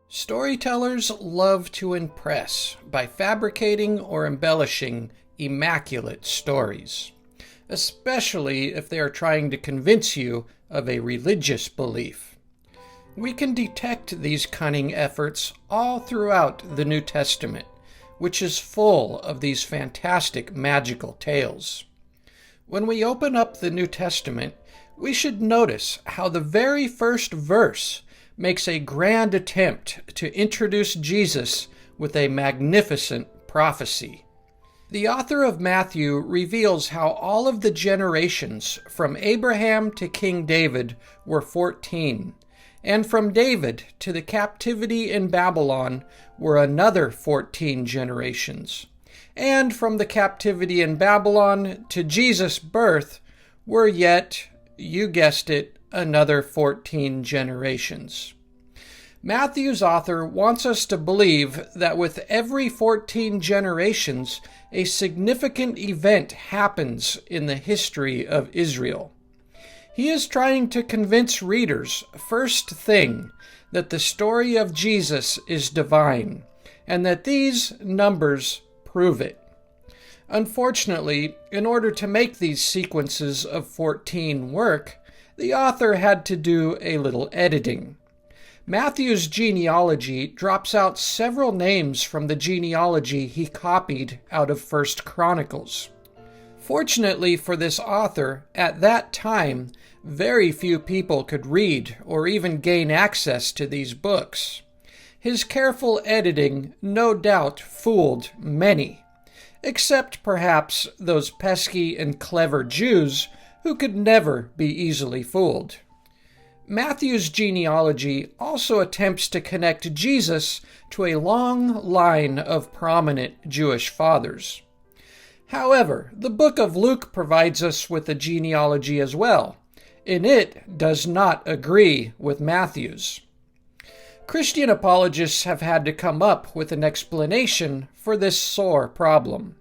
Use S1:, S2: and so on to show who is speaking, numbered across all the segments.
S1: Storytellers love to impress by fabricating or embellishing immaculate stories, especially if they are trying to convince you of a religious belief. We can detect these cunning efforts all throughout the New Testament, which is full of these fantastic magical tales. When we open up the New Testament, we should notice how the very first verse makes a grand attempt to introduce Jesus with a magnificent prophecy. The author of Matthew reveals how all of the generations from Abraham to King David were 14, and from David to the captivity in Babylon were another 14 generations, and from the captivity in Babylon to Jesus' birth were yet, you guessed it, another 14 generations. Matthew's author wants us to believe that with every 14 generations, a significant event happens in the history of Israel. He is trying to convince readers, first thing, that the story of Jesus is divine, and that these numbers prove it. Unfortunately, in order to make these sequences of 14 work, the author had to do a little editing. Matthew's genealogy drops out several names from the genealogy he copied out of 1 Chronicles. Fortunately for this author, at that time, very few people could read or even gain access to these books. His careful editing no doubt fooled many, except perhaps those pesky and clever Jews who could never be easily fooled. Matthew's genealogy also attempts to connect Jesus to a long line of prominent Jewish fathers. However, the book of Luke provides us with a genealogy as well, and it does not agree with Matthew's. Christian apologists have had to come up with an explanation for this sore problem.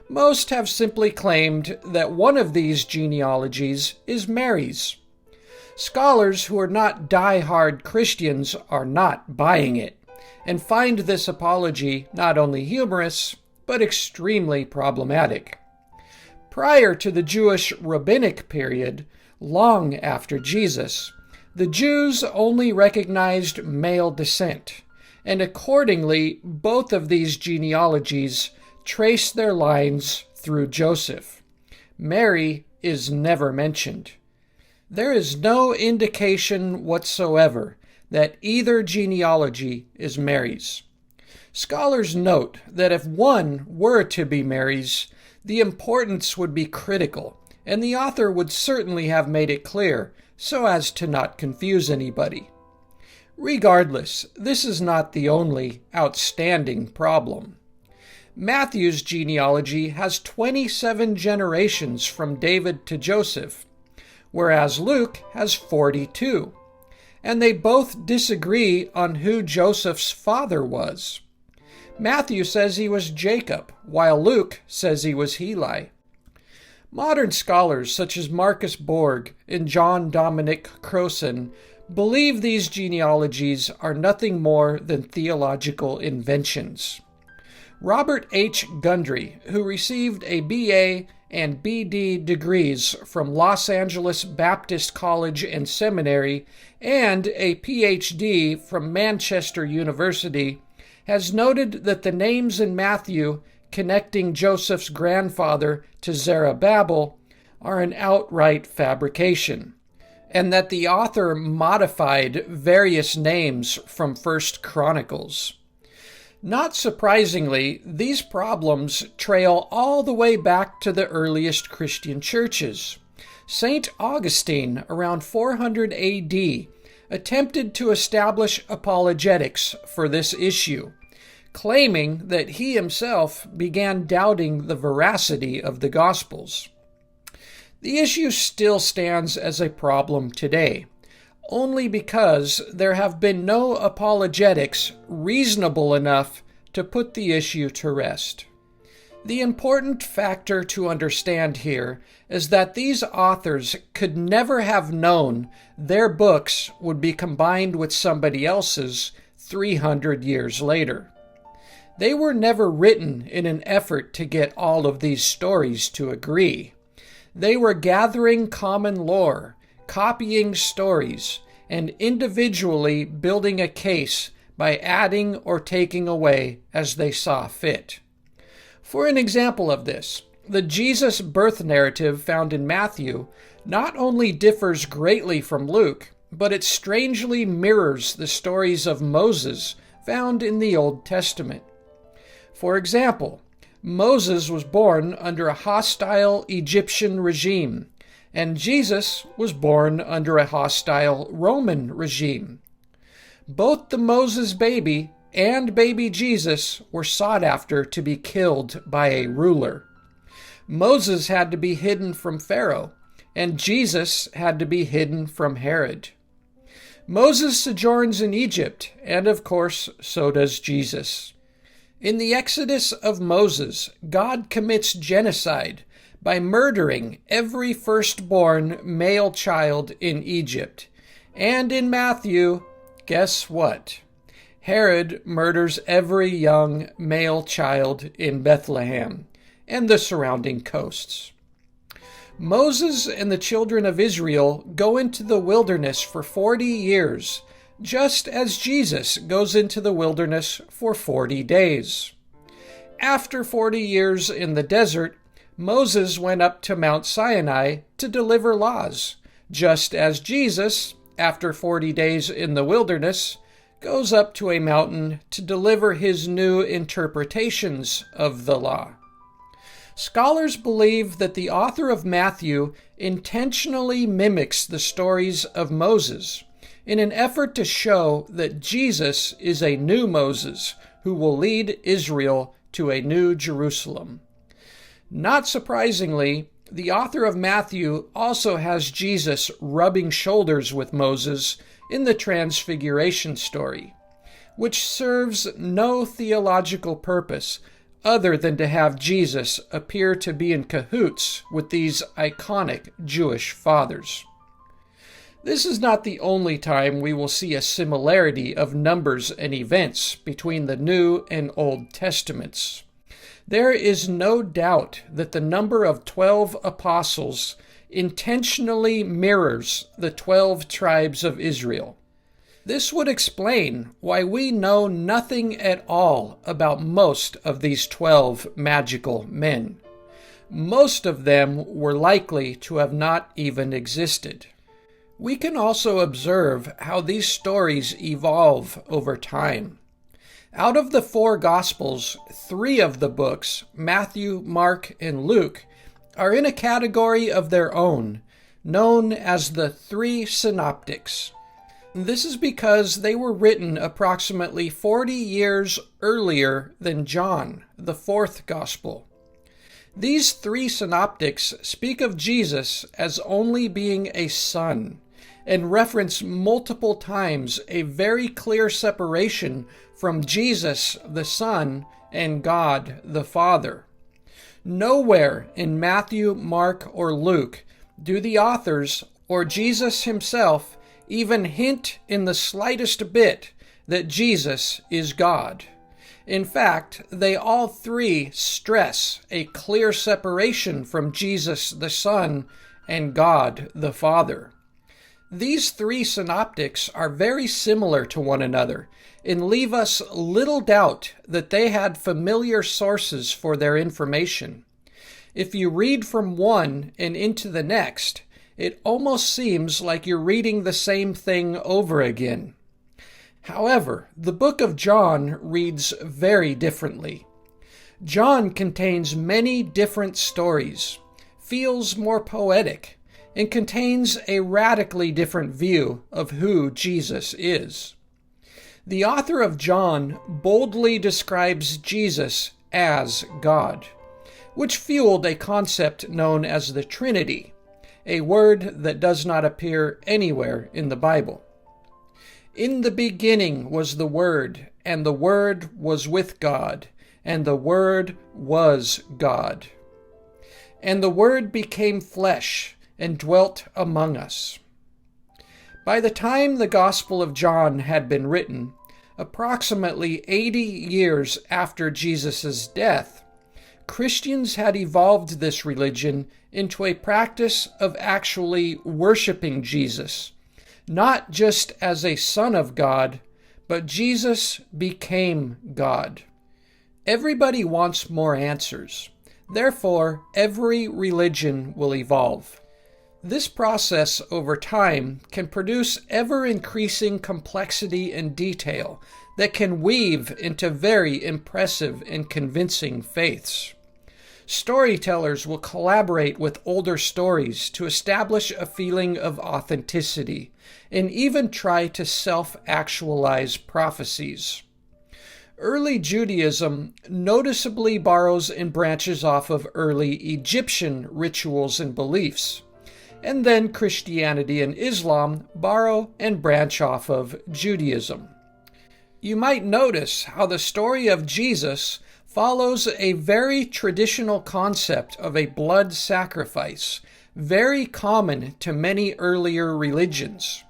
S1: Most have simply claimed that one of these genealogies is Mary's. Scholars who are not die-hard Christians are not buying it, and find this apology not only humorous, but extremely problematic. Prior to the Jewish rabbinic period, long after Jesus, the Jews only recognized male descent, and accordingly both of these genealogies trace their lines through Joseph. Mary is never mentioned. There is no indication whatsoever that either genealogy is Mary's. Scholars note that if one were to be Mary's, the importance would be critical, and the author would certainly have made it clear so as to not confuse anybody. Regardless, this is not the only outstanding problem. Matthew's genealogy has 27 generations from David to Joseph, whereas Luke has 42, and they both disagree on who Joseph's father was. Matthew says he was Jacob, while Luke says he was Heli. Modern scholars such as Marcus Borg and John Dominic Crossan believe these genealogies are nothing more than theological inventions. Robert H. Gundry, who received a B.A. and B.D. degrees from Los Angeles Baptist College and Seminary and a Ph.D. from Manchester University, has noted that the names in Matthew connecting Joseph's grandfather to Zerubbabel are an outright fabrication, and that the author modified various names from 1 Chronicles. Not surprisingly, these problems trail all the way back to the earliest Christian churches. St. Augustine, around 400 AD, attempted to establish apologetics for this issue, claiming that he himself began doubting the veracity of the Gospels. The issue still stands as a problem today, only because there have been no apologetics reasonable enough to put the issue to rest. The important factor to understand here is that these authors could never have known their books would be combined with somebody else's 300 years later. They were never written in an effort to get all of these stories to agree. They were gathering common lore, copying stories, and individually building a case by adding or taking away as they saw fit. For an example of this, the Jesus birth narrative found in Matthew not only differs greatly from Luke, but it strangely mirrors the stories of Moses found in the Old Testament. For example, Moses was born under a hostile Egyptian regime, and Jesus was born under a hostile Roman regime. Both the Moses baby and baby Jesus were sought after to be killed by a ruler. Moses had to be hidden from Pharaoh, and Jesus had to be hidden from Herod. Moses sojourns in Egypt, and of course, so does Jesus. In the Exodus of Moses, God commits genocide by murdering every firstborn male child in Egypt. And in Matthew, guess what? Herod murders every young male child in Bethlehem and the surrounding coasts. Moses and the children of Israel go into the wilderness for 40 years, just as Jesus goes into the wilderness for 40 days. After 40 years in the desert, Moses went up to Mount Sinai to deliver laws, just as Jesus, after 40 days in the wilderness, goes up to a mountain to deliver his new interpretations of the law. Scholars believe that the author of Matthew intentionally mimics the stories of Moses in an effort to show that Jesus is a new Moses who will lead Israel to a new Jerusalem. Not surprisingly, the author of Matthew also has Jesus rubbing shoulders with Moses in the Transfiguration story, which serves no theological purpose other than to have Jesus appear to be in cahoots with these iconic Jewish fathers. This is not the only time we will see a similarity of numbers and events between the New and Old Testaments. There is no doubt that the number of 12 apostles intentionally mirrors the 12 tribes of Israel. This would explain why we know nothing at all about most of these 12 magical men. Most of them were likely to have not even existed. We can also observe how these stories evolve over time. Out of the 4 Gospels, 3 of the books, Matthew, Mark, and Luke, are in a category of their own, known as the 3 Synoptics. This is because they were written approximately 40 years earlier than John, the 4th Gospel. These 3 Synoptics speak of Jesus as only being a son, and reference multiple times a very clear separation from Jesus the Son and God the Father. Nowhere in Matthew, Mark, or Luke do the authors, or Jesus himself, even hint in the slightest bit that Jesus is God. In fact, they all 3 stress a clear separation from Jesus the Son and God the Father. These 3 synoptics are very similar to one another and leave us little doubt that they had familiar sources for their information. If you read from one and into the next, it almost seems like you're reading the same thing over again. However, the book of John reads very differently. John contains many different stories, feels more poetic, and contains a radically different view of who Jesus is. The author of John boldly describes Jesus as God, which fueled a concept known as the Trinity, a word that does not appear anywhere in the Bible. In the beginning was the Word, and the Word was with God, and the Word was God. And the Word became flesh and dwelt among us. By the time the Gospel of John had been written, approximately 80 years after Jesus' death, Christians had evolved this religion into a practice of actually worshiping Jesus, not just as a son of God, but Jesus became God. Everybody wants more answers. Therefore, every religion will evolve. This process over time can produce ever-increasing complexity and detail that can weave into very impressive and convincing faiths. Storytellers will collaborate with older stories to establish a feeling of authenticity and even try to self-actualize prophecies. Early Judaism noticeably borrows and branches off of early Egyptian rituals and beliefs, and then Christianity and Islam borrow and branch off of Judaism. You might notice how the story of Jesus follows a very traditional concept of a blood sacrifice, very common to many earlier religions.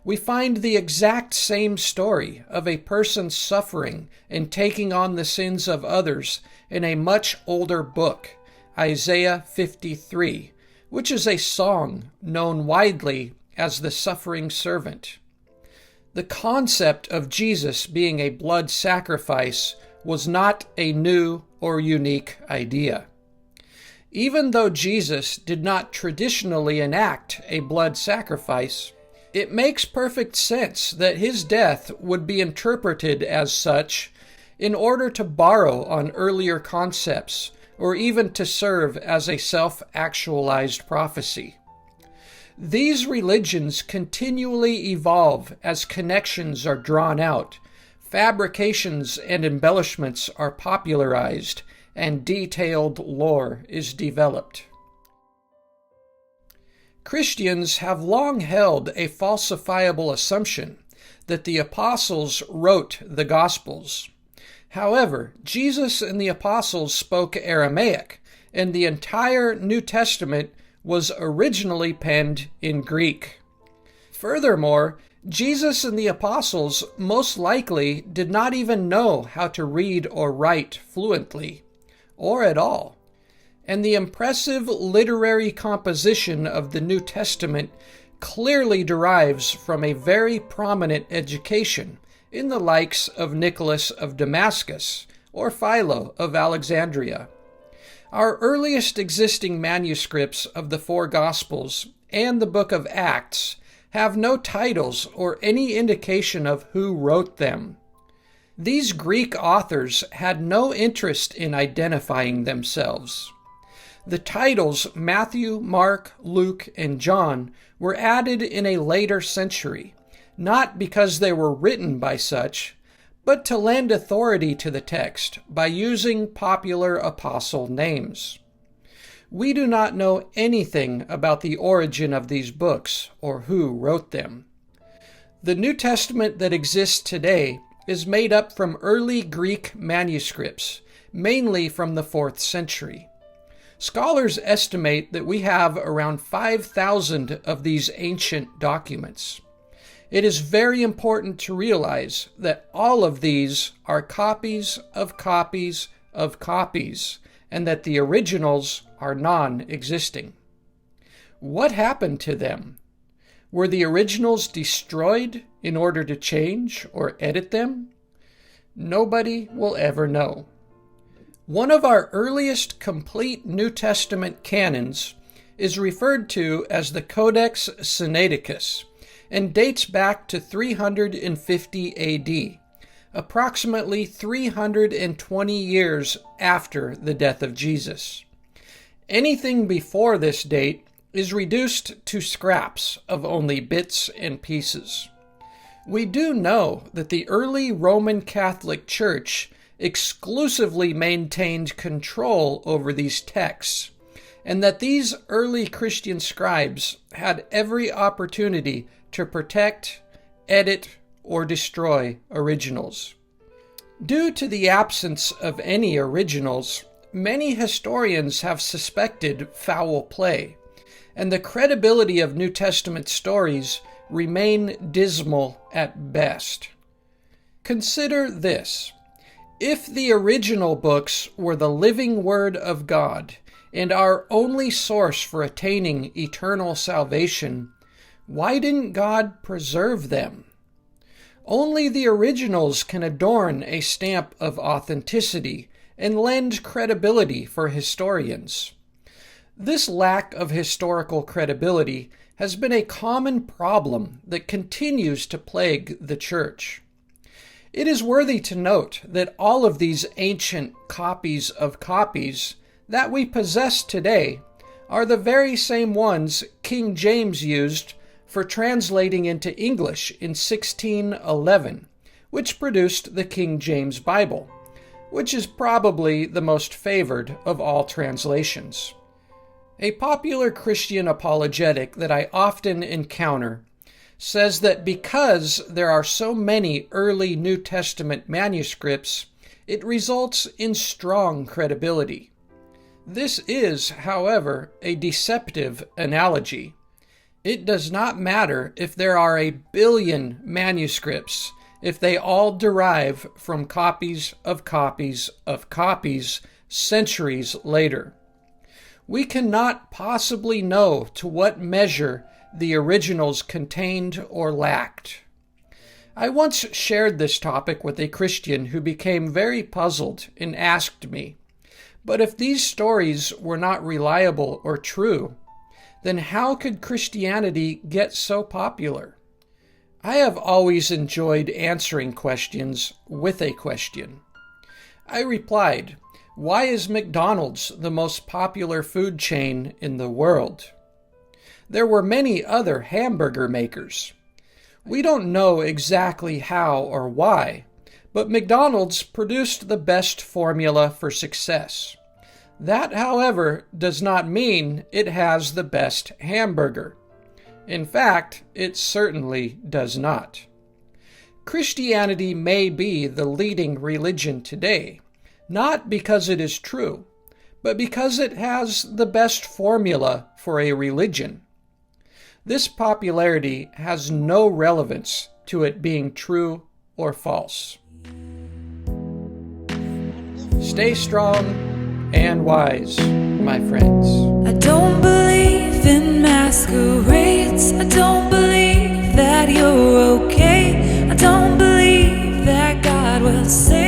S1: We find the exact same story of a person suffering and taking on the sins of others in a much older book, Isaiah 53, which is a song known widely as the Suffering Servant. The concept of Jesus being a blood sacrifice was not a new or unique idea. Even though Jesus did not traditionally enact a blood sacrifice, it makes perfect sense that his death would be interpreted as such in order to borrow on earlier concepts or even to serve as a self-actualized prophecy. These religions continually evolve as connections are drawn out, fabrications and embellishments are popularized, and detailed lore is developed. Christians have long held a falsifiable assumption that the apostles wrote the Gospels. However, Jesus and the apostles spoke Aramaic, and the entire New Testament was originally penned in Greek. Furthermore, Jesus and the apostles most likely did not even know how to read or write fluently, or at all. And the impressive literary composition of the New Testament clearly derives from a very prominent education in the likes of Nicholas of Damascus or Philo of Alexandria. Our earliest existing manuscripts of the four Gospels and the book of Acts have no titles or any indication of who wrote them. These Greek authors had no interest in identifying themselves. The titles Matthew, Mark, Luke, and John were added in a later century, not because they were written by such, but to lend authority to the text by using popular apostle names. We do not know anything about the origin of these books or who wrote them. The New Testament that exists today is made up from early Greek manuscripts, mainly from the 4th century. Scholars estimate that we have around 5,000 of these ancient documents. It is very important to realize that all of these are copies of copies of copies, and that the originals are non-existing. What happened to them? Were the originals destroyed in order to change or edit them? Nobody will ever know. One of our earliest complete New Testament canons is referred to as the Codex Sinaiticus and dates back to 350 AD, approximately 320 years after the death of Jesus. Anything before this date is reduced to scraps of only bits and pieces. We do know that the early Roman Catholic Church exclusively maintained control over these texts, and that these early Christian scribes had every opportunity to protect, edit, or destroy originals. Due to the absence of any originals, many historians have suspected foul play, and the credibility of New Testament stories remain dismal at best. Consider this. If the original books were the living Word of God and our only source for attaining eternal salvation, why didn't God preserve them? Only the originals can adorn a stamp of authenticity and lend credibility for historians. This lack of historical credibility has been a common problem that continues to plague the Church. It is worthy to note that all of these ancient copies of copies that we possess today are the very same ones King James used for translating into English in 1611, which produced the King James Bible, which is probably the most favored of all translations. A popular Christian apologetic that I often encounter says that because there are so many early New Testament manuscripts, it results in strong credibility. This is, however, a deceptive analogy. It does not matter if there are 1 billion manuscripts if they all derive from copies of copies of copies centuries later. We cannot possibly know to what measure the originals contained or lacked. I once shared this topic with a Christian who became very puzzled and asked me, "But if these stories were not reliable or true, then how could Christianity get so popular?" I have always enjoyed answering questions with a question. I replied, "Why is McDonald's the most popular food chain in the world? There were many other hamburger makers. We don't know exactly how or why, but McDonald's produced the best formula for success. That, however, does not mean it has the best hamburger. In fact, it certainly does not. Christianity may be the leading religion today, not because it is true, but because it has the best formula for a religion. This popularity has no relevance to it being true or false." Stay strong and wise, my friends.
S2: I don't believe in masquerades. I don't believe that you're okay. I don't believe that God will save